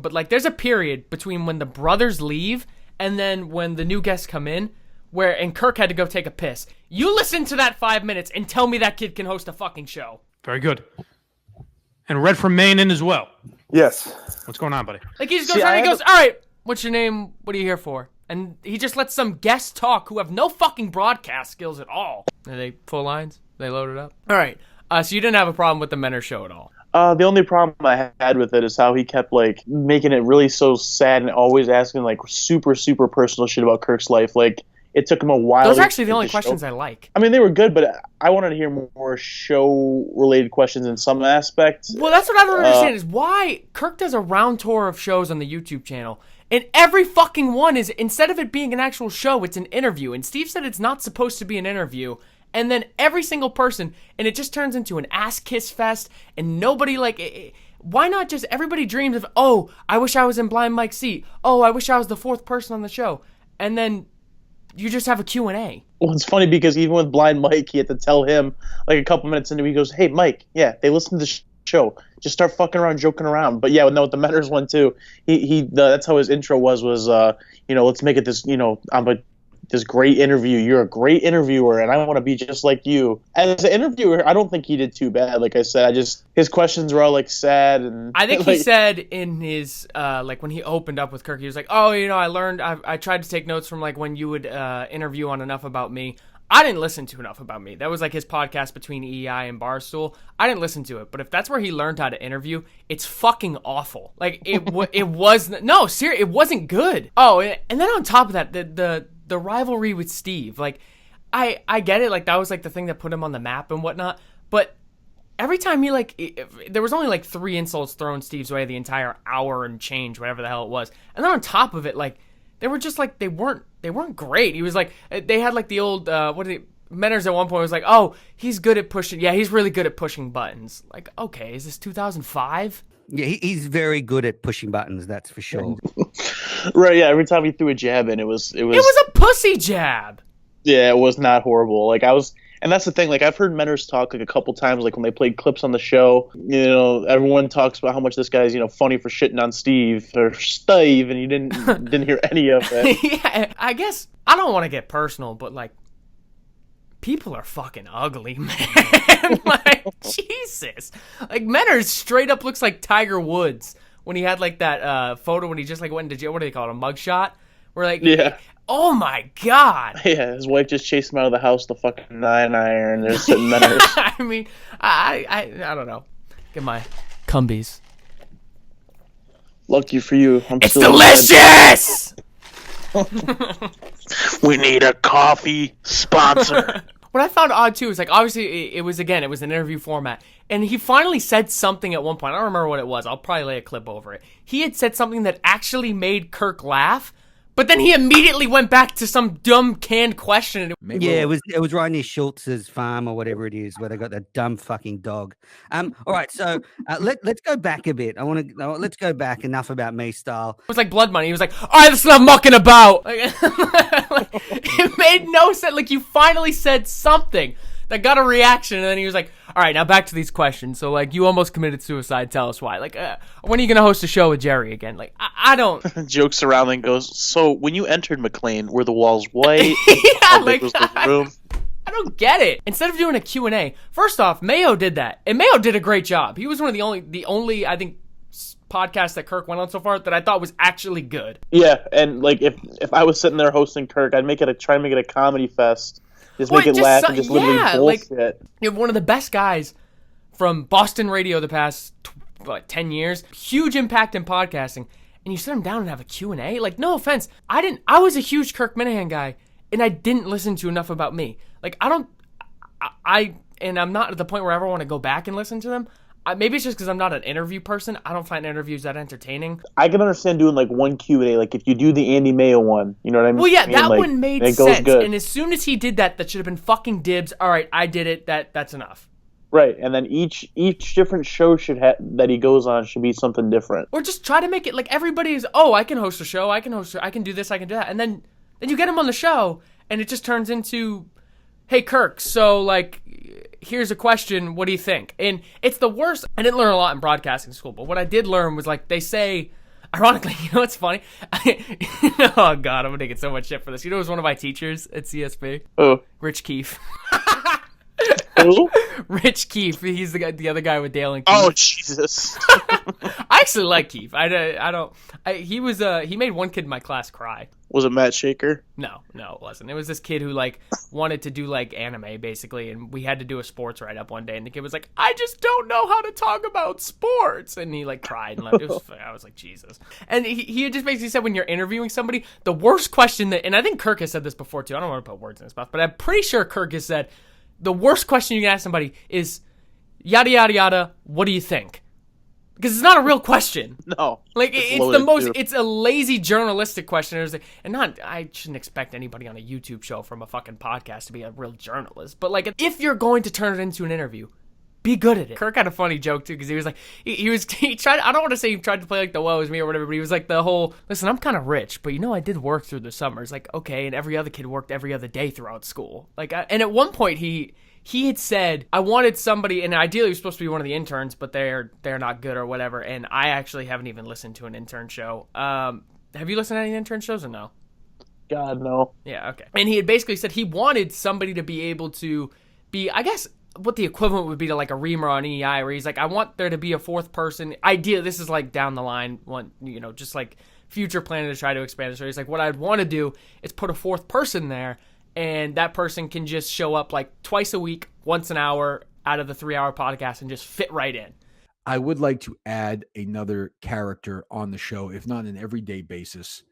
but like there's a period between when the brothers leave and then when the new guests come in and Kirk had to go take a piss. You listen to that 5 minutes and tell me that kid can host a fucking show. Very good. And Red from Maine in as well. Yes. What's going on, buddy? Like he just goes around and he goes, all right, what's your name? What are you here for? And he just lets some guests talk who have no fucking broadcast skills at all. Are they full lines? They loaded up? All right. So you didn't have a problem with the Menor show at all? The only problem I had with it is how he kept like making it really so sad and always asking like super, super personal shit about Kirk's life. Like it took him a while. Those are actually the only questions I like. I mean, they were good, but I wanted to hear more show-related questions in some aspects. Well, that's what I don't understand is why Kirk does a round tour of shows on the YouTube channel, and every fucking one is, instead of it being an actual show, it's an interview. And Steve said it's not supposed to be an interview. And then every single person, and it just turns into an ass-kiss fest, and nobody, like, why not just, everybody dreams of, oh, I wish I was in Blind Mike's seat. Oh, I wish I was the fourth person on the show. And then you just have a Q&A. Well, it's funny because even with Blind Mike, he had to tell him, like, a couple minutes into it, he goes, hey, Mike, yeah, they listen to the show. Just start fucking around, joking around. But, yeah, no, with the Menors one, too, that's how his intro was, let's make it this, this great interview. You're a great interviewer, and I want to be just like you. As an interviewer, I don't think he did too bad. Like I said, his questions were all like sad, and I think he said in his like when he opened up with Kirk, he was like, "Oh, I learned. I tried to take notes from like when you would interview on Enough About Me. I didn't listen to Enough About Me. That was like his podcast between EI and Barstool. I didn't listen to it, but if that's where he learned how to interview, it's fucking awful. Like it was no, seriously, it wasn't good. Oh, and then on top of that, the rivalry with Steve, like, I get it, like, that was, like, the thing that put him on the map and whatnot, but every time he, like, there was only, like, 3 insults thrown Steve's way the entire hour and change, whatever the hell it was, and then on top of it, like, they were just, like, they weren't great. He was, like, they had, like, the old, Menors at one point was like, oh, he's good at pushing, yeah, he's really good at pushing buttons. Like, okay, is this 2005? Yeah, he's very good at pushing buttons, that's for sure. Right, yeah, every time he threw a jab in, it was a pussy jab. Yeah, it was not horrible. And that's the thing, like, I've heard Menors talk, like, a couple times, like, when they played clips on the show, everyone talks about how much this guy's, funny for shitting on Steve, and you didn't hear any of it. Yeah, I guess, I don't want to get personal, but, like, people are fucking ugly, man. Like, Jesus. Like, Menors straight up looks like Tiger Woods when he had, like, that photo when he just, like, went into jail. What do they call it? A mugshot? Where, like, yeah. Oh, my God. Yeah, his wife just chased him out of the house, the fucking 9-iron. They're sitting Menors. I mean, I don't know. Get my cumbies. Lucky for you. It's delicious! We need a coffee sponsor. What I found odd, too, is, like, obviously, it was an interview format. And he finally said something at one point. I don't remember what it was. I'll probably lay a clip over it. He had said something that actually made Kirk laugh, but then he immediately went back to some dumb canned question. Yeah, it was right near Schultz's farm or whatever it is, where they got that dumb fucking dog. All right, so let's go back a bit. Let's go back. Enough About Me style. It was like Blood Money. He was like, all right, let's not mucking about. Like, it made no sense. Like, you finally said something that got a reaction, and then he was like, all right, now back to these questions. So, like, you almost committed suicide. Tell us why. Like, when are you going to host a show with Jerry again? Like, I don't... Jokes around and goes, so when you entered McLean, were the walls white? Yeah, like, was the room? I don't get it. Instead of doing a Q&A, first off, Mayo did that. And Mayo did a great job. He was one of the only, I think, podcasts that Kirk went on so far that I thought was actually good. Yeah, and, like, if I was sitting there hosting Kirk, I'd try and make it a comedy fest. Just make it laugh and just literally bullshit. Like, you have one of the best guys from Boston radio the past 10 years. Huge impact in podcasting. And you sit him down and have a Q&A? Like, no offense. I was a huge Kirk Minihane guy, and I didn't listen to Enough About Me. Like, I'm not at the point where I ever want to go back and listen to them. Maybe it's just because I'm not an interview person. I don't find interviews that entertaining. I can understand doing, like, one Q&A, like, if you do the Andy Mayo one, you know what I mean? Well, yeah, that one made sense. Good. And as soon as he did that should have been fucking dibs. All right, I did it. That's enough. Right, and then each different show that he goes on should be something different. Or just try to make it like everybody is, oh, I can host a show, I can do this, I can do that. And then you get him on the show, and it just turns into, hey, Kirk, so, like, here's a question, what do you think? And it's the worst. I didn't learn a lot in broadcasting school, but what I did learn was, like, they say Ironically, you know what's funny? Oh God, I'm gonna get so much shit for this. You know, it was one of my teachers at CSB. Oh, Rich Keefe. who? Rich Keefe. He's the other guy with Dale and Keefe. Oh, Jesus. I actually like Keefe. He made one kid in my class cry. Was it Matt Shaker? No, it wasn't. It was this kid who like wanted to do like anime basically, and we had to do a sports write up one day, and the kid was like, "I just don't know how to talk about sports," and he like cried and left. I was like, Jesus. And he just basically said when you're interviewing somebody, the worst question and I think Kirk has said this before too. I don't want to put words in his mouth, but I'm pretty sure Kirk has said the worst question you can ask somebody is yada yada yada. What do you think? Because it's not a real question. No. Like, it's a lazy journalistic question. I shouldn't expect anybody on a YouTube show from a fucking podcast to be a real journalist. But, like, if you're going to turn it into an interview, be good at it. Kirk had a funny joke, too, because he was like, he tried, I don't want to say he tried to play, like, the woe is me or whatever, but he was like the whole, listen, I'm kind of rich, but, I did work through the summers. Like, okay, and every other kid worked every other day throughout school. Like, and at one point, he had said, I wanted somebody, and ideally it was supposed to be one of the interns, but they're not good or whatever, and I actually haven't even listened to an intern show. Have you listened to any intern shows or no? God, no. Yeah, okay. And he had basically said he wanted somebody to be able to be, I guess, what the equivalent would be to like a Reimer on EI, where he's like, I want there to be a fourth person. Ideally, this is like down the line, just like future planning to try to expand it. So he's like, what I'd want to do is put a fourth person there, and that person can just show up like twice a week, once an hour out of the 3-hour podcast and just fit right in. I would like to add another character on the show, if not on an everyday basis,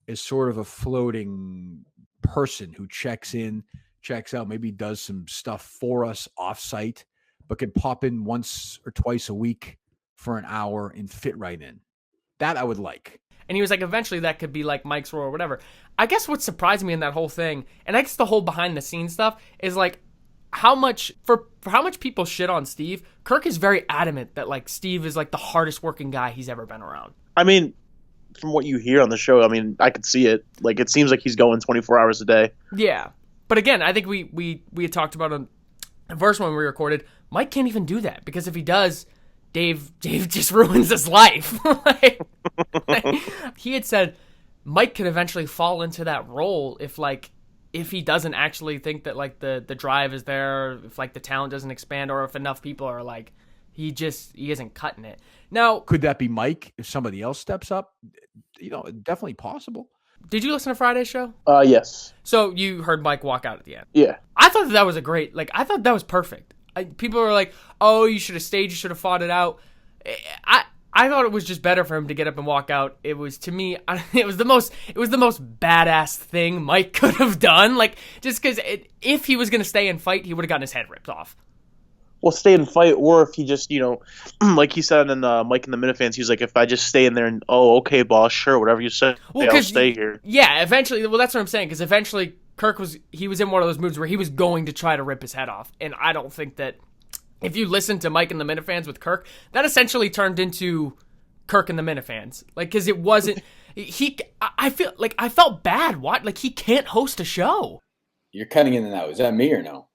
as sort of a floating person who checks in, checks out, maybe does some stuff for us off-site, but can pop in once or twice a week for an hour and fit right in. That I would like. And he was like, eventually that could be like Mike's role or whatever. I guess what surprised me in that whole thing, and I guess the whole behind the scenes stuff, is like how much people shit on Steve. Kirk is very adamant that like Steve is like the hardest working guy he's ever been around. I mean, from what you hear on the show, I mean, I could see it. Like, it seems like he's going 24 hours a day. Yeah. But again, I think we had talked about on the first one we recorded, Mike can't even do that, because if he does, Dave just ruins his life. He had said Mike could eventually fall into that role if he doesn't actually think that like the drive is there, if like the talent doesn't expand, or if enough people are like he isn't cutting it. Now, could that be Mike if somebody else steps up? Definitely possible. Did you listen to Friday's show? Yes. So you heard Mike walk out at the end. Yeah. I thought that was I thought that was perfect. People were like, "Oh, you should have stayed. You should have fought it out." I thought it was just better for him to get up and walk out. It was, to me, it was the most badass thing Mike could have done. Like, just because if he was going to stay and fight, he would have gotten his head ripped off. Well, stay and fight, or if he just, like he said in Mike and the Minifans, he's like, if I just stay in there and, oh, okay, boss, sure, whatever you say, I'll stay here. Yeah, eventually, well, that's what I'm saying, because eventually Kirk was in one of those moods where he was going to try to rip his head off, and I don't think that, if you listen to Mike and the Minifans with Kirk, that essentially turned into Kirk and the Minifans. Like, because it wasn't, I felt bad. What? Like, he can't host a show. You're cutting in and out. Is that me or no?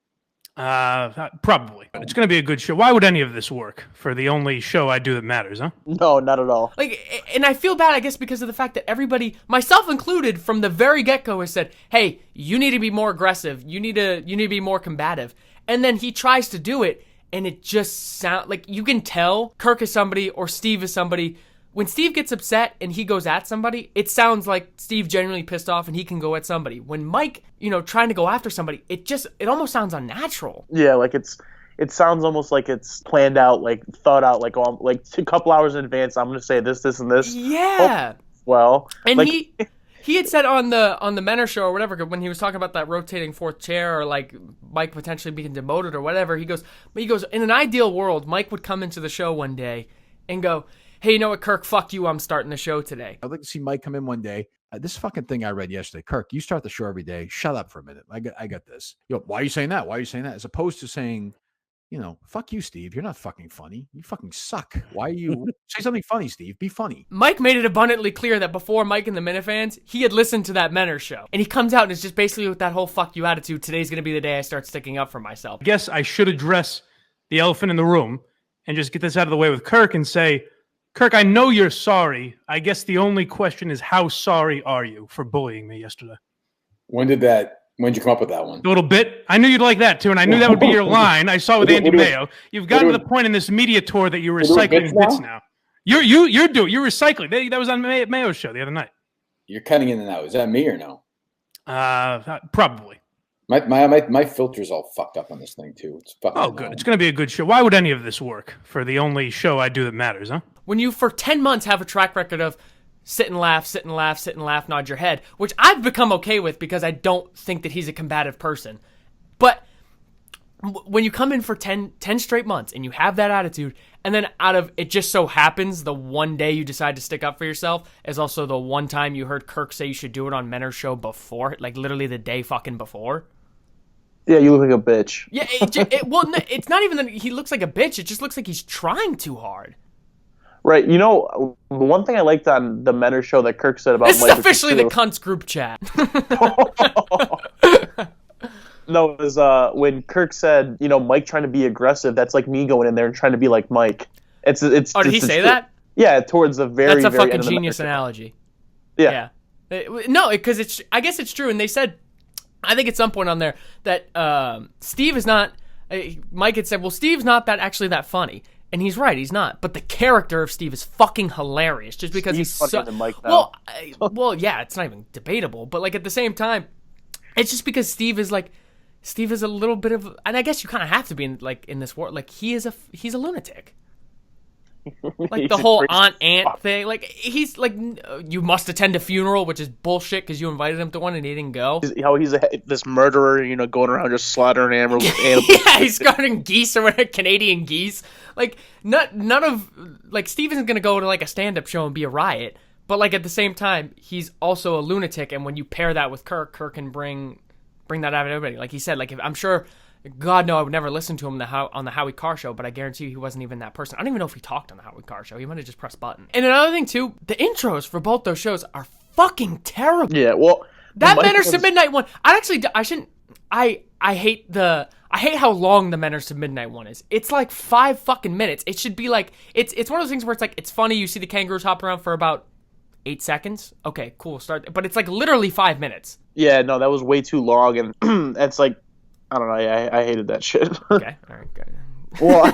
Probably. It's going to be a good show. Why would any of this work for the only show I do that matters, huh? No, not at all. Like, and I feel bad, I guess, because of the fact that everybody, myself included, from the very get-go has said, hey, you need to be more aggressive. You need to be more combative. And then he tries to do it, and it just sounds like you can tell Kirk is somebody or Steve is somebody. When Steve gets upset and he goes at somebody, it sounds like Steve genuinely pissed off and he can go at somebody. When Mike, trying to go after somebody, it almost sounds unnatural. Yeah, like it sounds almost like it's planned out, like thought out, like a couple hours in advance. I'm going to say this, and this. Yeah. Oh, well, and like, he had said on the Menor show or whatever, when he was talking about that rotating fourth chair or like Mike potentially being demoted or whatever, he goes, in an ideal world, Mike would come into the show one day and go, hey, you know what, Kirk, fuck you, I'm starting the show today. I'd like to see Mike come in one day. This fucking thing I read yesterday, Kirk, you start the show every day. Shut up for a minute. I got this. Why are you saying that? Why are you saying that? As opposed to saying, fuck you, Steve. You're not fucking funny. You fucking suck. Why are you say something funny, Steve? Be funny. Mike made it abundantly clear that before Mike and the Minifans, he had listened to that Menor show. And he comes out and it's just basically with that whole fuck you attitude. Today's going to be the day I start sticking up for myself. I guess I should address the elephant in the room and just get this out of the way with Kirk and say, Kirk, I know you're sorry. I guess the only question is, how sorry are you for bullying me yesterday? When did you come up with that one? A little bit. I knew you'd like that too, and I knew that would be your line. I saw with Andy Mayo. You've gotten to the point in this media tour that you're recycling bits now. You're recycling. That was on Mayo's show the other night. You're cutting in and out. Is that me or no? Probably. My filter's all fucked up on this thing too. It's fucking. Oh, good. It's going to be a good show. Why would any of this work for the only show I do that matters, huh? When you for 10 months have a track record of sit and laugh, sit and laugh, sit and laugh, nod your head, which I've become okay with because I don't think that he's a combative person. But when you come in for 10 straight months and you have that attitude, and then out of it just so happens the one day you decide to stick up for yourself is also the one time you heard Kirk say you should do it on Menner's show before, like literally the day fucking before. Yeah, you look like a bitch. Yeah, it's not even that he looks like a bitch. It just looks like he's trying too hard. Right. You know, the one thing I liked on the Menner show that Kirk said about this Mike is officially the cunts group chat. No, it was when Kirk said, Mike trying to be aggressive. That's like me going in there and trying to be like Mike. It's. Oh, did he say that? Yeah, towards the very. That's a very fucking end of the genius Menner show. analogy. Yeah. No, because I guess it's true, and they said, I think at some point on there that Steve is not. Mike had said, well, Steve's not actually that funny. And he's right, he's not. But the character of Steve is fucking hilarious, just because Steve's he's funnier than Mike now. Well, yeah, it's not even debatable. But like at the same time, it's just because Steve is a little bit of, and I guess you kind of have to be in this world. Like he's a lunatic. Like the whole aunt thing. Like he's like, you must attend a funeral, which is bullshit because you invited him to one and he didn't go. He's this murderer, going around just slaughtering animals. Yeah, he's guarding geese or whatever, Canadian geese. Like none of like Steve isn't gonna go to like a stand-up show and be a riot. But like at the same time, he's also a lunatic, and when you pair that with Kirk can bring that out of everybody. Like he said, like I'm sure. God, no, I would never listen to him on the Howie Carr show, but I guarantee you he wasn't even that person. I don't even know if he talked on the Howie Carr show. He might have just pressed button. And another thing, too, the intros for both those shows are fucking terrible. Yeah, well... That Manners to Midnight one, I hate how long the Manners to Midnight one is. It's like 5 fucking minutes. It should be like... It's one of those things where it's like, it's funny, you see the kangaroos hop around for about 8 seconds. Okay, cool, start. But it's like literally 5 minutes. Yeah, no, that was way too long, and it's like... I don't know. I hated that shit. Okay. All right. Good. Well,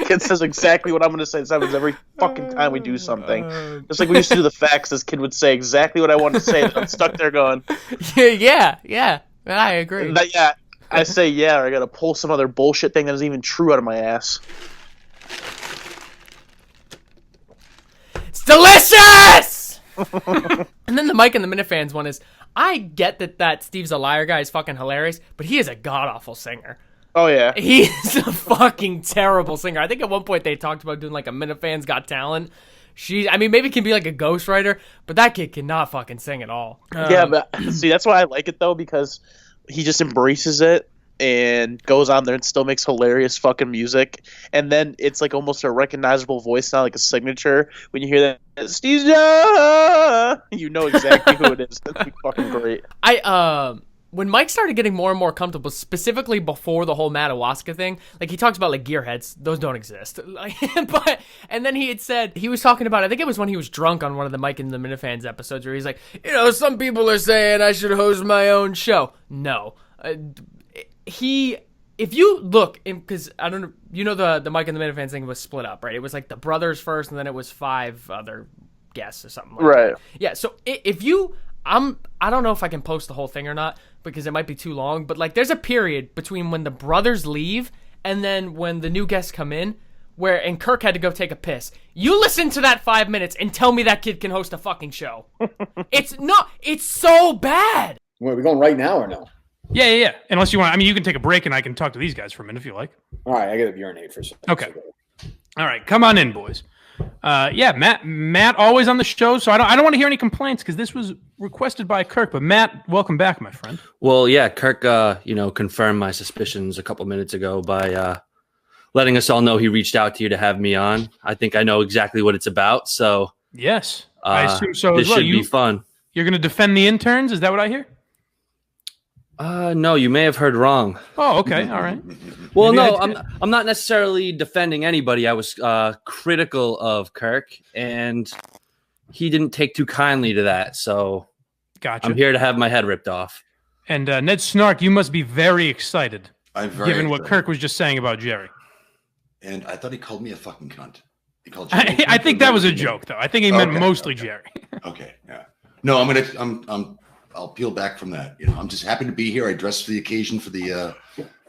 kid says exactly what I'm going to say. This happens every fucking time we do something. Just like we used to do the facts, this kid would say exactly what I wanted to say. And I'm stuck there going, yeah. I agree. I say yeah, or I got to pull some other bullshit thing that isn't even true out of my ass. It's delicious! And then the Mike and the Minifans one is, I get that Steve's a liar guy is fucking hilarious, but he is a god-awful singer. Oh, yeah. He's a fucking terrible singer. I think at one point they talked about doing like a Minifans Got Talent. Maybe it can be like a ghostwriter, but that kid cannot fucking sing at all. Yeah, but see, that's why I like it, though, because he just embraces it and goes on there and still makes hilarious fucking music. And then it's like almost a recognizable voice now, like a signature. When you hear that, Steve's you know exactly who it is. That's fucking great. When Mike started getting more and more comfortable, specifically before the whole Madawaska thing, like he talks about like gearheads, those don't exist. And then he had said, he was talking about, I think it was when he was drunk on one of the Mike and the Minifans episodes where he's like, some people are saying I should host my own show. No. If you look, because I don't know, the Mike and the Minifans thing was split up, right? It was like the brothers first, and then it was 5 other guests or something like right. that. Yeah, so if you, I don't know if I can post the whole thing or not, because it might be too long, but like there's a period between when the brothers leave and then when the new guests come in, and Kirk had to go take a piss. You listen to that 5 minutes and tell me that kid can host a fucking show. It's so bad. Wait, are we going right now or no? Yeah. Unless you want, you can take a break and I can talk to these guys for a minute if you like. All right, I got to urinate for a second. Okay. All right, come on in, boys. Matt always on the show, so I don't want to hear any complaints because this was requested by Kirk. But Matt, welcome back, my friend. Well, yeah, Kirk, confirmed my suspicions a couple minutes ago by letting us all know he reached out to you to have me on. I think I know exactly what it's about. So yes, I assume so. This should be fun. You're going to defend the interns? Is that what I hear? No, you may have heard wrong. Oh, okay, all right. Well, Maybe no, I'm not necessarily defending anybody. I was critical of Kirk, and he didn't take too kindly to that. So Gotcha. I'm here to have my head ripped off. And Ned Snark, you must be very excited, given what excited. Kirk was just saying about Jerry. And I thought he called me a fucking cunt. He called I think that was a joke, though. I think he meant mostly Jerry. Okay, yeah. No, I'll peel back from that. I'm just happy to be here. I dressed for the occasion for the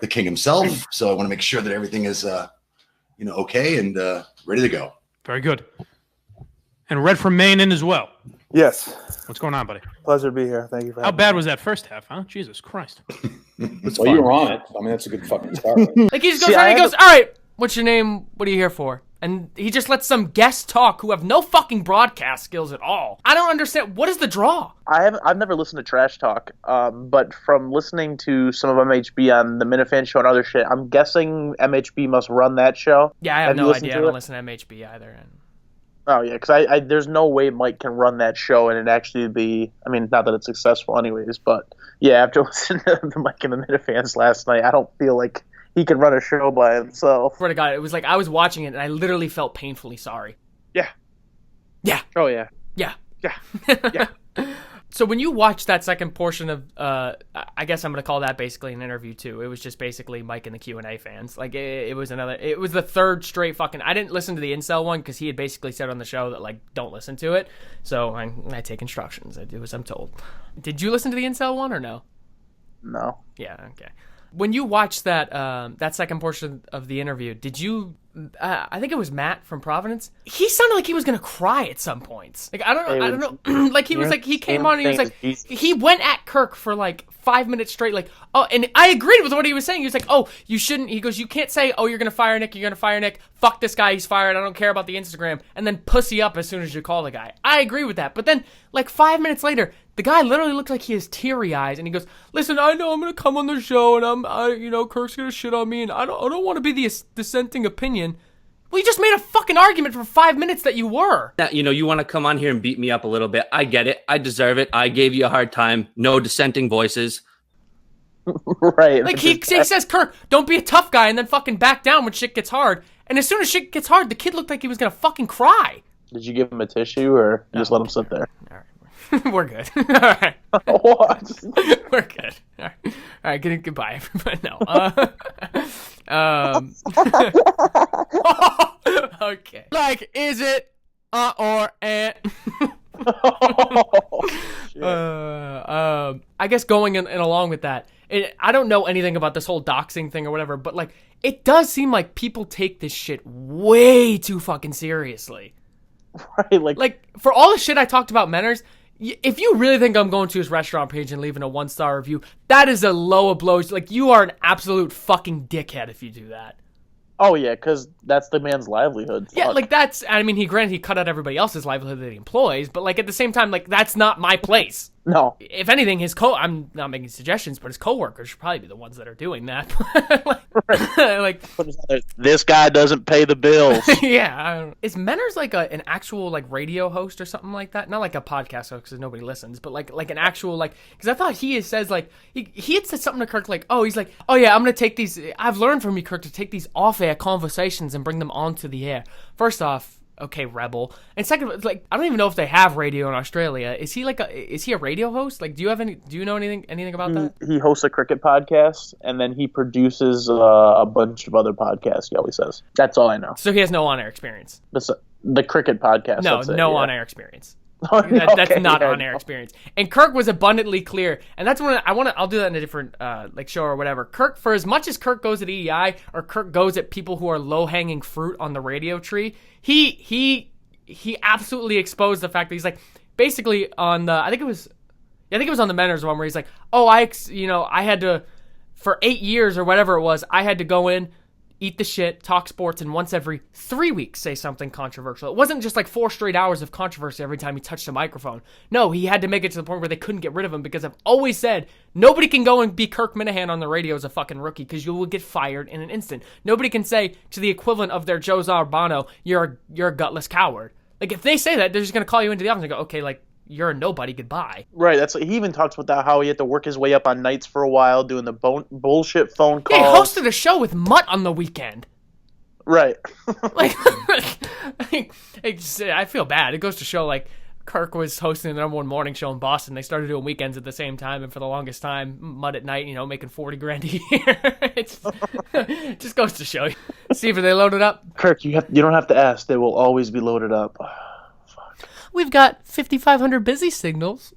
king himself, so I want to make sure that everything is, okay and ready to go. Very good. And Red from Maine in as well. Yes. What's going on, buddy? Pleasure to be here. Thank you for How having bad me. was that first half, huh? Jesus Christ. Well, you were on it. I mean, that's a good fucking start. Like he just goes around and he goes, all right, what's your name? What are you here for? And he just lets some guests talk who have no fucking broadcast skills at all. I don't understand. What is the draw? I've never listened to Trash Talk, but from listening to some of MHB on the Minifans show and other shit, I'm guessing MHB must run that show. Yeah, I have you no listened idea. to I don't it? listen to MHB either. And Oh yeah, because I there's no way Mike can run that show and it actually be. I mean, not that it's successful anyways, but yeah, after listening to the Mike and the Minifans last night, I don't feel like he can run a show by himself. swear to God, it was like I was watching it and I literally felt painfully sorry. Yeah. Yeah. Oh yeah. Yeah. Yeah. Yeah. So when you watch that second portion of, I guess I'm going to call that basically an interview too. It was just basically Mike and the Q&A fans. Like it was the third straight fucking, I didn't listen to the incel one because he had basically said on the show that like, don't listen to it. So I take instructions. I do as I'm told. Did you listen to the incel one or no? No. Yeah. Okay. When you watched that that second portion of the interview, did you? I think it was Matt from Providence. He sounded like he was gonna cry at some points. Like I don't know. Like he was like he came on and he was like he went at Kirk for like 5 minutes straight. Like and I agreed with what he was saying. He was like, oh, you shouldn't. He goes, you can't say, oh, you're gonna fire Nick. You're gonna fire Nick. Fuck this guy. He's fired. I don't care about the Instagram. And then pussy up as soon as you call the guy. I agree with that. But then like 5 minutes later, the guy literally looked like he has teary eyes, and he goes, "Listen, I know I'm gonna come on the show, and Kirk's gonna shit on me, and I don't want to be the dissenting opinion." Well, you just made a fucking argument for 5 minutes that you were. Now, you want to come on here and beat me up a little bit. I get it. I deserve it. I gave you a hard time. No dissenting voices. Right. Like he says, Kirk, don't be a tough guy, and then fucking back down when shit gets hard. And as soon as shit gets hard, the kid looked like he was gonna fucking cry. Did you give him a tissue or just let him sit there? All right. We're good. All right. What? We're good. All right. Goodbye, everybody. No. Okay. Like, is it or and? I guess going in along with that, I don't know anything about this whole doxing thing or whatever, but like, it does seem like people take this shit way too fucking seriously. Right. Like for all the shit I talked about Menners, if you really think I'm going to his restaurant page and leaving a 1-star review, that is a low of blows. Like, you are an absolute fucking dickhead if you do that. Oh, yeah, because that's the man's livelihood. Yeah, Fuck. like, that's, I mean, he cut out everybody else's livelihood that he employs, but, like, at the same time, like, that's not my place. No. If anything, I'm not making suggestions, but his coworkers should probably be the ones that are doing that. Like, this guy doesn't pay the bills. Yeah. Is Menners like an actual like radio host or something like that? Not like a podcast host because nobody listens, but like an actual like, because I thought he says like, he had said something to Kirk like, oh, he's like, oh yeah, I'm going to take these, I've learned from you, Kirk, to take these off-air conversations and bring them onto the air. First off, okay, rebel. And second, like, I don't even know if they have radio in Australia. Is he a radio host? Like, do you know anything about that? He hosts a cricket podcast, and then he produces a bunch of other podcasts, he always says. That's all I know. So he has no on-air experience? The cricket podcast. No on-air experience. That's not on-air experience. And Kirk was abundantly clear, and that's when I'll do that in a different like show or whatever. Kirk, for as much as Kirk goes at EEI or Kirk goes at people who are low-hanging fruit on the radio tree, he absolutely exposed the fact that he's like basically on the I think it was on the Menners one where he's like, oh, I had to for 8 years or whatever it was, I had to go in, eat the shit, talk sports, and once every 3 weeks say something controversial. It wasn't just like 4 straight hours of controversy every time he touched a microphone. No, he had to make it to the point where they couldn't get rid of him because I've always said nobody can go and be Kirk Minihane on the radio as a fucking rookie because you will get fired in an instant. Nobody can say to the equivalent of their Joe Zarbano, you're a gutless coward. Like if they say that, they're just going to call you into the office and go, okay, like you're a nobody. Goodbye. Right. That's he even talks about that, how he had to work his way up on nights for a while, doing the bullshit phone calls. Yeah, he hosted a show with Mutt on the weekend. Right. Like, I feel bad. It goes to show, like, Kirk was hosting the #1 morning show in Boston. They started doing weekends at the same time, and for the longest time, Mutt at night, making $40,000 a year. It just goes to show you. Steve, are they loaded up? Kirk, you don't have to ask. They will always be loaded up. Fuck. We've got 5,500 busy signals.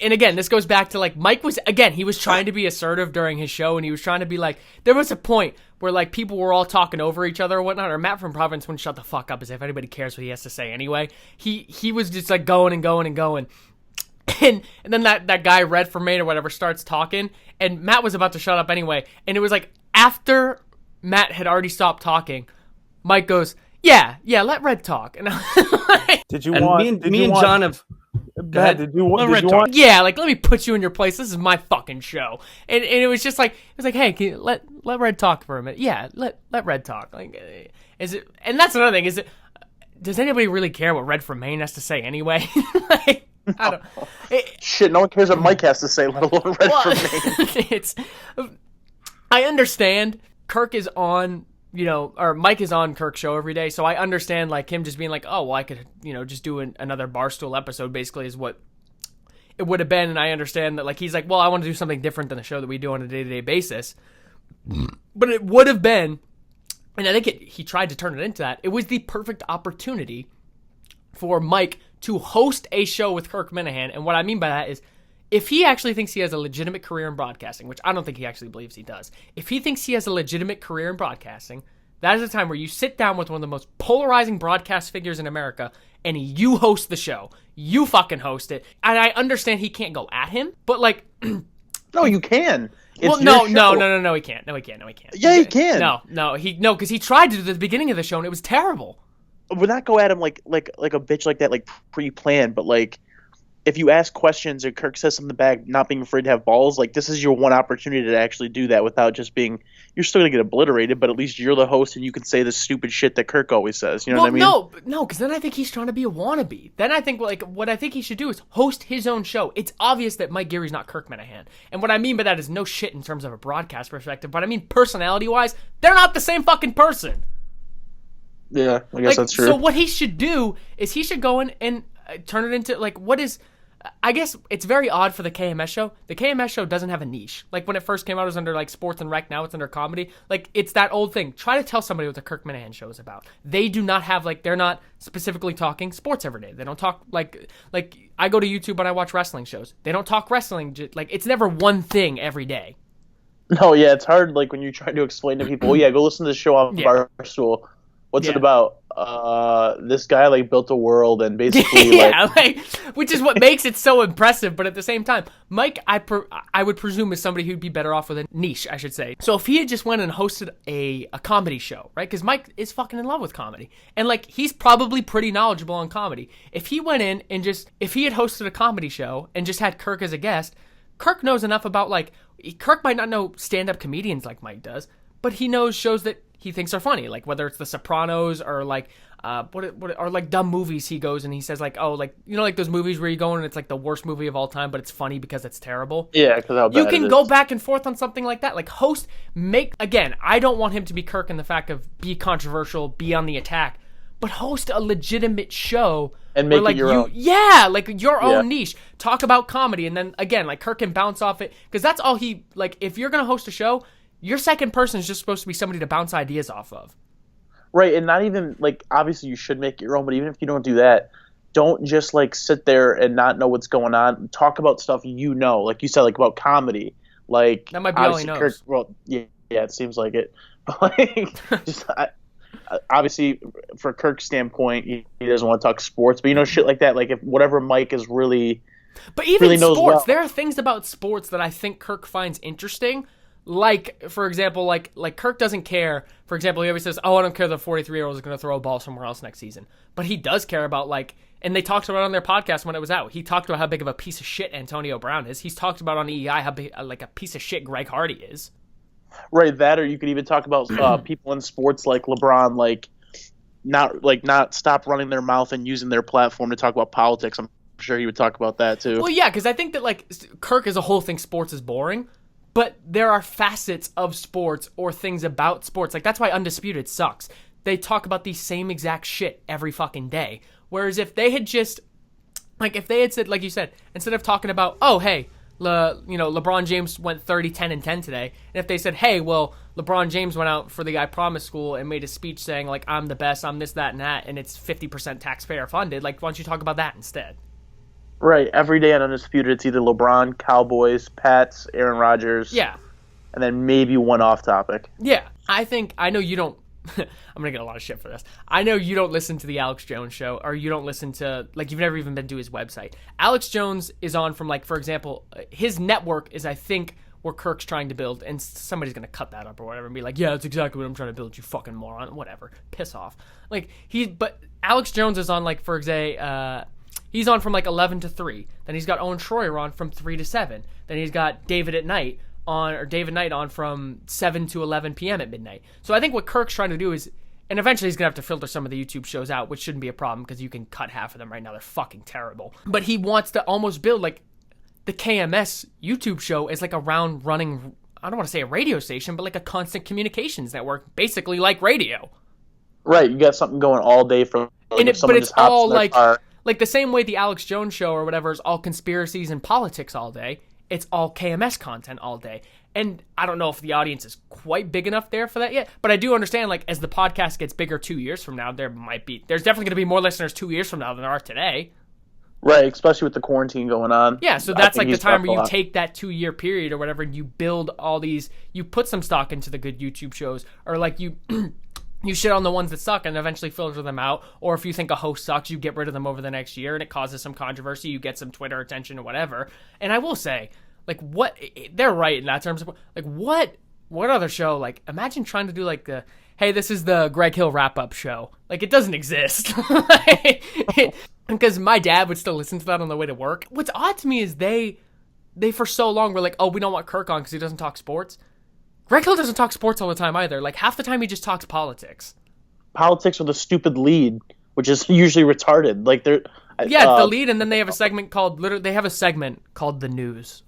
And again, this goes back to, like, Mike was, again, he was trying to be assertive during his show, and he was trying to be like, there was a point where, like, people were all talking over each other or whatnot, or Matt from Providence wouldn't shut the fuck up as if anybody cares what he has to say anyway. He was just, like, going and going and going. And then that guy, Red from Maine or whatever, starts talking, and Matt was about to shut up anyway, and it was like, after Matt had already stopped talking, Mike goes, yeah, let Red talk. And Did you And want... me and John have. Go ahead. Did you want... yeah, like, let me put you in your place. This is my fucking show. And it was just like, it was like, hey, can you let Red talk for a minute? Yeah, let Red talk. Like, is it? And that's another thing. Does anybody really care what Red from Maine has to say anyway? Like, I don't. Shit, no one cares what Mike has to say, let alone Red from Maine. I understand Kirk is on, or Mike is on Kirk's show every day, so I understand, like, him just being like, oh, well, I could, just do another Barstool episode, basically, is what it would have been, and I understand that, like, he's like, well, I want to do something different than the show that we do on a day-to-day basis. But it would have been, and I think he tried to turn it into that, it was the perfect opportunity for Mike to host a show with Kirk Minihane, and what I mean by that is, if he actually thinks he has a legitimate career in broadcasting, which I don't think he actually believes he does, if he thinks he has a legitimate career in broadcasting, that is a time where you sit down with one of the most polarizing broadcast figures in America and you host the show. You fucking host it. And I understand he can't go at him, but, like... No, you can. No, he can't. No, he can't. Yeah, he can. No, because he tried to do it at the beginning of the show and it was terrible. Would not go at him like a bitch like that, like pre-planned, but, like, if you ask questions or Kirk says something bad, not being afraid to have balls, like, this is your one opportunity to actually do that without just being, you're still going to get obliterated, but at least you're the host and you can say the stupid shit that Kirk always says. You know what I mean? No, because then I think he's trying to be a wannabe. Then I think, like, what I think he should do is host his own show. It's obvious that Mike Geary's not Kirk Minihane. And what I mean by that is no shit in terms of a broadcast perspective, but I mean personality-wise, they're not the same fucking person. Yeah, I guess that's true. So what he should do is he should go in and turn it into, like, what is... I guess it's very odd for the KMS show. The KMS show doesn't have a niche. Like, when it first came out, it was under, like, sports and rec. Now it's under comedy. Like, it's that old thing. Try to tell somebody what the Kirk Minihane show is about. They do not have, like, they're not specifically talking sports every day. They don't talk, like I go to YouTube and I watch wrestling shows. They don't talk wrestling. Like, it's never one thing every day. No, yeah, it's hard, like, when you're trying to explain to people, go listen to the show on Barstool. What's it about? This guy, like, built a world and basically which is what makes it so impressive. But at the same time, Mike, I would presume is somebody who'd be better off with a niche, I should say. So if he had just went and hosted a comedy show, right? Because Mike is fucking in love with comedy, and, like, he's probably pretty knowledgeable on comedy. If he went in and if he had hosted a comedy show and just had Kirk as a guest, Kirk knows enough about, like, Kirk might not know stand-up comedians like Mike does, but he knows shows that he thinks are funny, like whether it's The Sopranos or, like, or like dumb movies. He goes and he says, like, oh, like, like those movies where you go and it's like the worst movie of all time, but it's funny because it's terrible. Yeah, because how bad you can go back and forth on something like that. Like, again, I don't want him to be Kirk in the fact of be controversial, be on the attack, but host a legitimate show and make it your own. Yeah, like your own niche. Talk about comedy, and then again, like, Kirk can bounce off it, because that's all he, like, if you're gonna host a show, your second person is just supposed to be somebody to bounce ideas off of. Right, and not even, like, obviously you should make your own, but even if you don't do that, don't just, like, sit there and not know what's going on. Talk about stuff like you said, like, about comedy. Like, that might be all he knows. Kirk, well, yeah, it seems like it. Like, obviously, for Kirk's standpoint, he doesn't want to talk sports, but, shit like that. Like, if whatever Mike is really... But even really knows sports, well. There are things about sports that I think Kirk finds interesting. Like, for example, like Kirk doesn't care. For example, he always says, oh, I don't care the 43-year-old is going to throw a ball somewhere else next season. But he does care about, like, and they talked about it on their podcast when it was out. He talked about how big of a piece of shit Antonio Brown is. He's talked about on EEI how big, like, a piece of shit Greg Hardy is. Right, that, or you could even talk about people in sports like LeBron, like, not stop running their mouth and using their platform to talk about politics. I'm sure he would talk about that too. Well, yeah, because I think that like Kirk as a whole thinks sports is boring, but there are facets of sports or things about sports. Like that's why Undisputed sucks. They talk about the same exact shit every fucking day. Whereas if they had just, like if they had said, like you said, instead of talking about, oh hey, LeBron James went 30, 10, and 10 today, and if they said, hey, well, LeBron James went out for the I Promise School and made a speech saying like I'm the best, I'm this, that, and that, and it's 50% taxpayer funded, like why don't you talk about that instead? Right. Every day on Undisputed, it's either LeBron, Cowboys, Pats, Aaron Rodgers. Yeah. And then maybe one off topic. Yeah. I know you don't. I'm going to get a lot of shit for this. I know you don't listen to the Alex Jones show, or you don't listen to, like, you've never even been to his website. Alex Jones is on from, like, for example, his network is, I think, where Kirk's trying to build, and somebody's going to cut that up or whatever and be like, yeah, that's exactly what I'm trying to build, you fucking moron. Whatever. Piss off. Like, but Alex Jones is on, like, for example, he's on from, like, 11 to 3. Then he's got Owen Schroyer on from 3 to 7. Then he's got David Knight on from 7 to 11 p.m. at midnight. So I think what Kirk's trying to do is, and eventually he's going to have to filter some of the YouTube shows out, which shouldn't be a problem because you can cut half of them right now. They're fucking terrible. But he wants to almost build, like, the KMS YouTube show is like a round running, I don't want to say a radio station, but like a constant communications network, basically like radio. Right. You got something going all day from, but it's all like the same way the Alex Jones show or whatever is all conspiracies and politics all day. It's all KMS content all day. And I don't know if the audience is quite big enough there for that yet, but I do understand, like, as the podcast gets bigger 2 years from now, there's definitely going to be more listeners 2 years from now than there are today. Right, especially with the quarantine going on. Yeah, so that's like the time where you take that 2 year period or whatever and you build all these, you put some stock into the good YouTube shows, or like you you shit on the ones that suck and eventually filter them out, or if you think a host sucks, you get rid of them over the next year and it causes some controversy, you get some Twitter attention or whatever. And I will say, like, what, they're right in that terms of, like, what other show, like, imagine trying to do, like, hey, this is the Greg Hill wrap-up show. Like, it doesn't exist. Because my dad would still listen to that on the way to work. What's odd to me is they for so long were like, oh, we don't want Kirk on because he doesn't talk sports. Greg Hill doesn't talk sports all the time either. Like, half the time he just talks politics. Politics with a stupid lead, which is usually retarded. Like, they're... Yeah, the lead, and then they have a segment called, The News.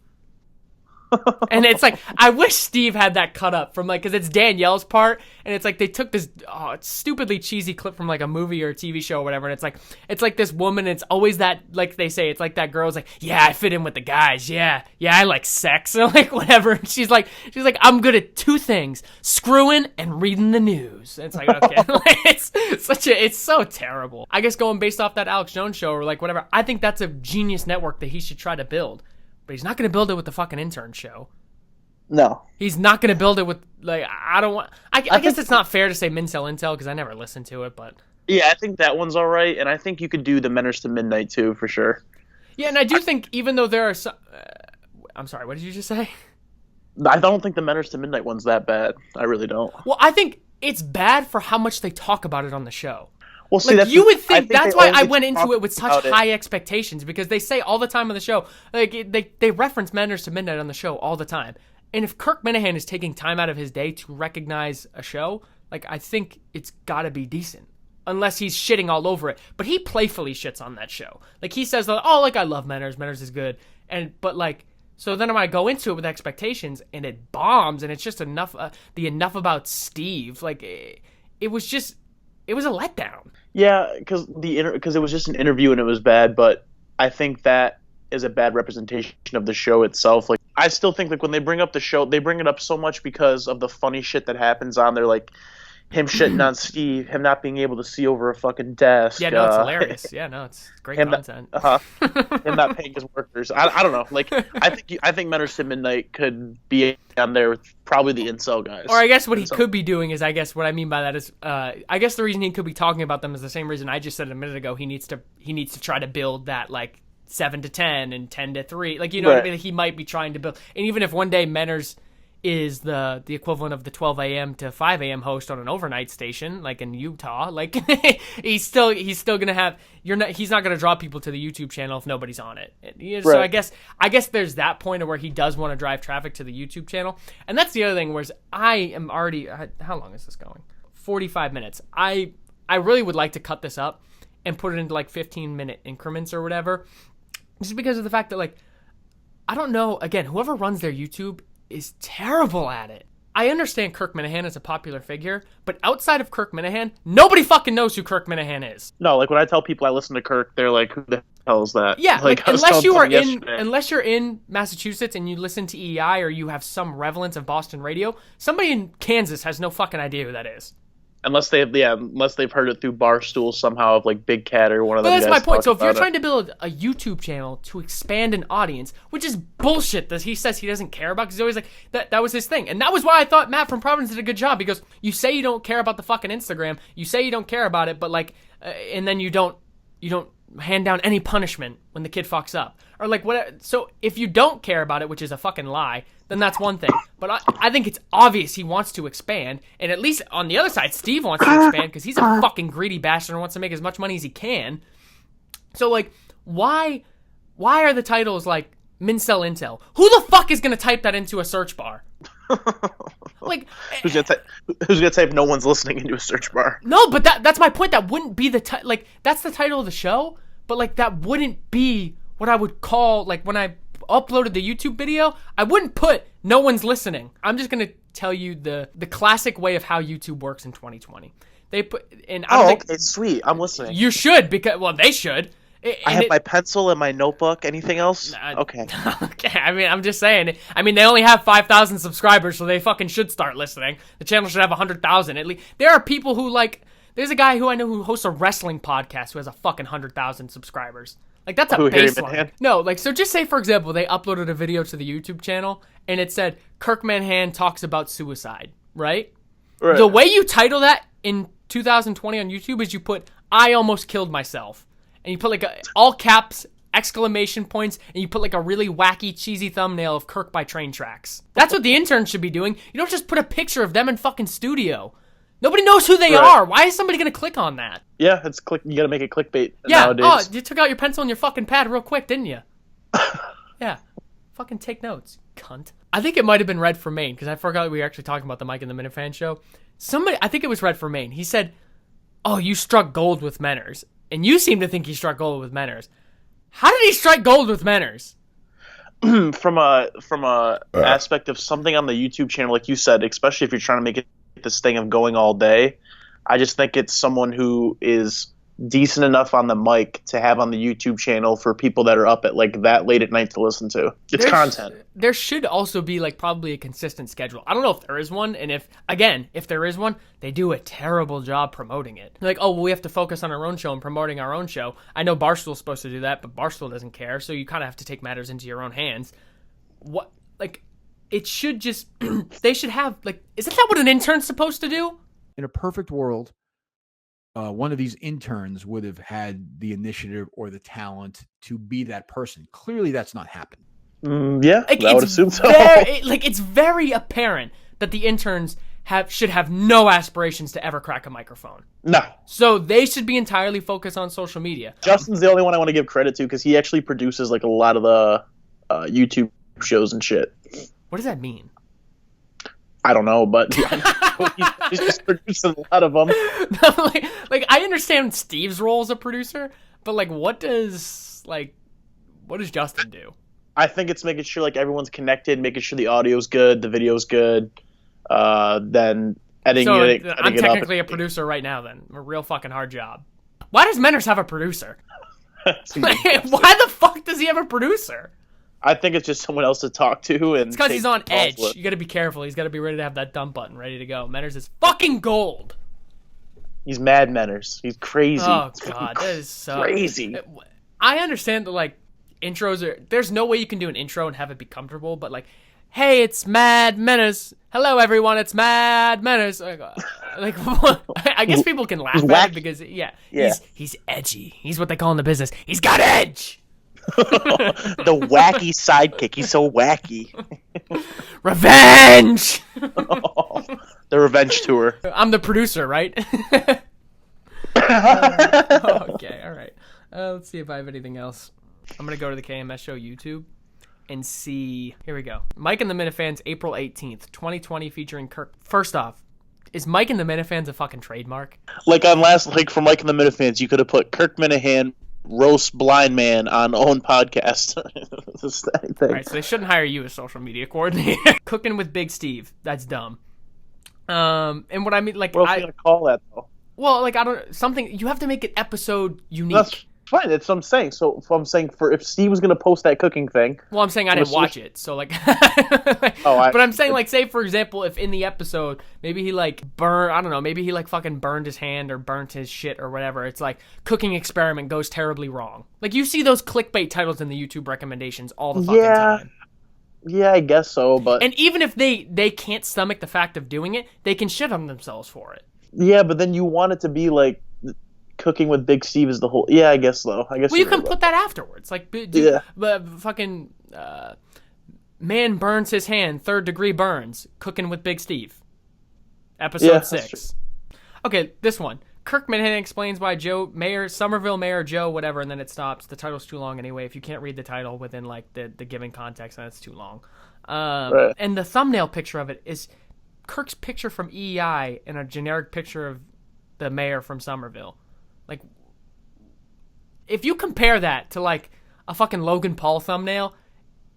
And it's like, I wish Steve had that cut up from, like, because it's Danielle's part, and it's like they took this stupidly cheesy clip from like a movie or a TV show or whatever, and it's like this woman, and it's always that, like they say, it's like that girl's like, yeah, I fit in with the guys, yeah, I like sex, and like whatever. And she's like, I'm good at two things: screwing and reading the news. And it's like, okay, it's so terrible. I guess going based off that Alex Jones show or like whatever, I think that's a genius network that he should try to build. But he's not going to build it with the fucking intern show. No. He's not going to build it with, like, I don't want... I guess it's not fair to say Mincel Intel because I never listened to it, but... Yeah, I think that one's all right, and I think you could do the Menors to Midnight, too, for sure. Yeah, and I do think even though there are some... I'm sorry, what did you just say? I don't think the Menors to Midnight one's that bad. I really don't. Well, I think it's bad for how much they talk about it on the show. Well, see, like, you would think that's why I went into it with such high expectations, because they say all the time on the show, like they reference Menors to Midnight on the show all the time. And if Kirk Minihane is taking time out of his day to recognize a show, like, I think it's got to be decent. Unless he's shitting all over it. But he playfully shits on that show. Like, he says, oh, like, I love Menors. Menors is good. But like, so then when I go into it with expectations and it bombs and it's just enough about Steve, like, it was a letdown. Yeah, because it was just an interview and it was bad, but I think that is a bad representation of the show itself. Like, I still think, like, when they bring up the show, they bring it up so much because of the funny shit that happens on there, like him shitting on Steve, him not being able to see over a fucking desk. Yeah, no, it's hilarious. Yeah, no, it's great content. Him not paying his workers. I don't know. Like, I think Menors to Midnight could be on there with probably the incel guys. Or I guess what he could be doing is, I guess what I mean by that is, I guess the reason he could be talking about them is the same reason I just said a minute ago. He needs to try to build that, like, 7 to 10 and 10 to 3. Like, you know what I mean? He might be trying to build. And even if one day Menors is the equivalent of the 12 a.m. to 5 a.m. host on an overnight station, like in Utah, like, he's still gonna have, he's not gonna draw people to the YouTube channel if nobody's on it. So I guess there's that point of where he does want to drive traffic to the YouTube channel. And that's the other thing, whereas I am already, how long is this going? 45 minutes. I really would like to cut this up and put it into like 15-minute increments or whatever, just because of the fact that, like, I don't know, again, whoever runs their YouTube is terrible at it. I understand Kirk Minihane is a popular figure, but outside of Kirk Minihane, nobody fucking knows who Kirk Minihane is. No, like when I tell people I listen to Kirk, they're like, "Who the hell is that?" Yeah, like unless you're in Massachusetts and you listen to EI or you have some relevance of Boston radio, somebody in Kansas has no fucking idea who that is. Unless they've heard it through Barstool somehow of like Big Cat or one of them. But that's my point. So if you're trying to build a YouTube channel to expand an audience, which is bullshit that he says he doesn't care about, because he's always like, that was his thing. And that was why I thought Matt from Providence did a good job, because you say you don't care about the fucking Instagram, you say you don't care about it, but like, and then you don't hand down any punishment when the kid fucks up. Or like what? So if you don't care about it, which is a fucking lie, then that's one thing. But I think it's obvious he wants to expand, and at least on the other side, Steve wants to expand because he's a fucking greedy bastard and wants to make as much money as he can. So like, why are the titles like Mincel Intel? Who the fuck is gonna type that into a search bar? Like, who's gonna type "no one's listening" into a search bar? No, but that's my point. That wouldn't be the like that's the title of the show, but like that wouldn't be what I would call, like, when I uploaded the YouTube video, I wouldn't put "no one's listening." I'm just gonna tell you the classic way of how YouTube works in 2020. They put and okay, sweet. I'm listening. You should, because they should. I have my pencil and my notebook. Anything else? Okay. Okay. I mean, I'm just saying. I mean, they only have 5,000 subscribers, so they fucking should start listening. The channel should have 100,000 at least. There are people who like. There's a guy who I know who hosts a wrestling podcast who has a fucking 100,000 subscribers. Like, that's a baseline. No, like, so just say, for example, they uploaded a video to the YouTube channel, and it said, Kirk Minihane talks about suicide, right? The way you title that in 2020 on YouTube is you put, "I almost killed myself." And you put, like, all caps, exclamation points, and you put, like, a really wacky, cheesy thumbnail of Kirk by train tracks. That's what the interns should be doing. You don't just put a picture of them in fucking studio. Nobody knows who they are. Why is somebody going to click on that? Yeah, it's click. You got to make it clickbait nowadays. Oh, you took out your pencil and your fucking pad real quick, didn't you? Yeah. Fucking take notes, cunt. I think it might have been Red from Maine, because I forgot we were actually talking about the Mike and the Minifan show. I think it was Red from Maine. He said, "Oh, you struck gold with Menners." And you seem to think he struck gold with Menners. How did he strike gold with Menners? From a aspect of something on the YouTube channel, like you said, especially if you're trying to make it this thing of going all day, I just think it's someone who is decent enough on the mic to have on the YouTube channel for people that are up at like that late at night to listen to. It's content. There should also be like probably a consistent schedule. I don't know if there is one, and if there is one, they do a terrible job promoting it. They're like, "Oh, well, we have to focus on our own show and promoting our own show." I know Barstool's supposed to do that, but Barstool doesn't care, so you kind of have to take matters into your own hands. What, like, it should just they should have, like, isn't that what an intern's supposed to do? In a perfect world, one of these interns would have had the initiative or the talent to be that person. Clearly, that's not happened. Yeah, I would assume so. It's very apparent that the interns should have no aspirations to ever crack a microphone. No. So they should be entirely focused on social media. Justin's the only one I want to give credit to, because he actually produces like a lot of the YouTube shows and shit. What does that mean? I don't know, but he's just producing a lot of them. like I understand Steve's role as a producer, but like what does Justin do? I think it's making sure like everyone's connected, making sure the audio's good, the video's good, then editing it. So I'm technically a producer right now. Then a real fucking hard job. Why does Menners have a producer? Why the fuck does he have a producer? I think it's just someone else to talk to, and it's because he's on edge. You got to be careful. He's got to be ready to have that dump button ready to go. Menners is fucking gold. He's mad Menners. He's crazy. Oh god, that is so crazy. I understand that like intros are. There's no way you can do an intro and have it be comfortable, but like, hey, it's Mad Menners. Hello, everyone. It's Mad Menners. Like, I guess people can laugh at it because he's edgy. He's what they call in the business. He's got edge. The wacky sidekick. He's so wacky. Revenge. The revenge tour. I'm the producer, right? Okay, all right. Let's see if I have anything else. I'm gonna go to the KMS Show YouTube and see. Here we go. Mike and the Minifans, April 18th, 2020, featuring Kirk. First off, Is Mike and the Minifans a fucking trademark? Like for Mike and the Minifans, you could have put Kirk Minihane roast blind man on own podcast. All right, so they shouldn't hire you as social media coordinator. Cooking with Big Steve. That's dumb. And what I mean, like, what else are you gonna call that though? Well, like, I don't something. You have to make an episode unique. That's fine. That's what I'm saying. So I'm saying if Steve was gonna post that cooking thing. Well, I'm saying I didn't watch it, so like. But I'm saying, like, say for example, if in the episode maybe he like maybe he like fucking burned his hand or burnt his shit or whatever. It's like cooking experiment goes terribly wrong. Like you see those clickbait titles in the YouTube recommendations all the fucking time. Yeah, I guess so, but... And even if they can't stomach the fact of doing it, they can shit on themselves for it. Yeah, but then you want it to be like cooking with Big Steve is the whole... Yeah, I guess so. Well, you can put that afterwards. Like, fucking... man burns his hand, 3rd degree burns. Cooking with Big Steve. Episode 6. Okay, this one. Kirk Minihane explains why Somerville Mayor Joe, whatever, and then it stops. The title's too long anyway. If you can't read the title within like the given context, then it's too long. Right. And the thumbnail picture of it is Kirk's picture from EEI and a generic picture of the mayor from Somerville. Like, if you compare that to like a fucking Logan Paul thumbnail,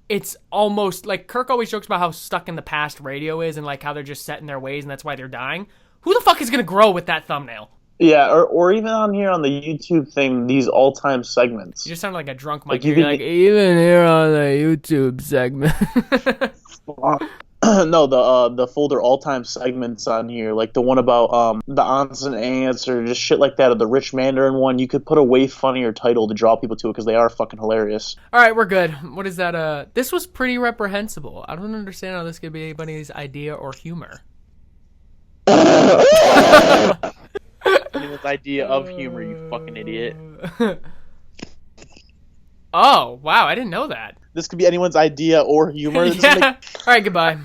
it's almost like Kirk always jokes about how stuck in the past radio is and like how they're just set in their ways and that's why they're dying. Who the fuck is gonna grow with that thumbnail? Yeah, or even on here on the YouTube thing, these all-time segments. You just sound like a drunk Mike. You're like, even here on the YouTube segment. No, the folder all-time segments on here, like the one about the aunts and aunts or just shit like that, or the Rich Mandarin one. You could put a way funnier title to draw people to it because they are fucking hilarious. All right, we're good. What is that? This was pretty reprehensible. I don't understand how this could be anybody's idea or humor. Anyone's idea of humor, you fucking idiot. Oh, wow, I didn't know that. This could be anyone's idea or humor. Yeah. All right, goodbye.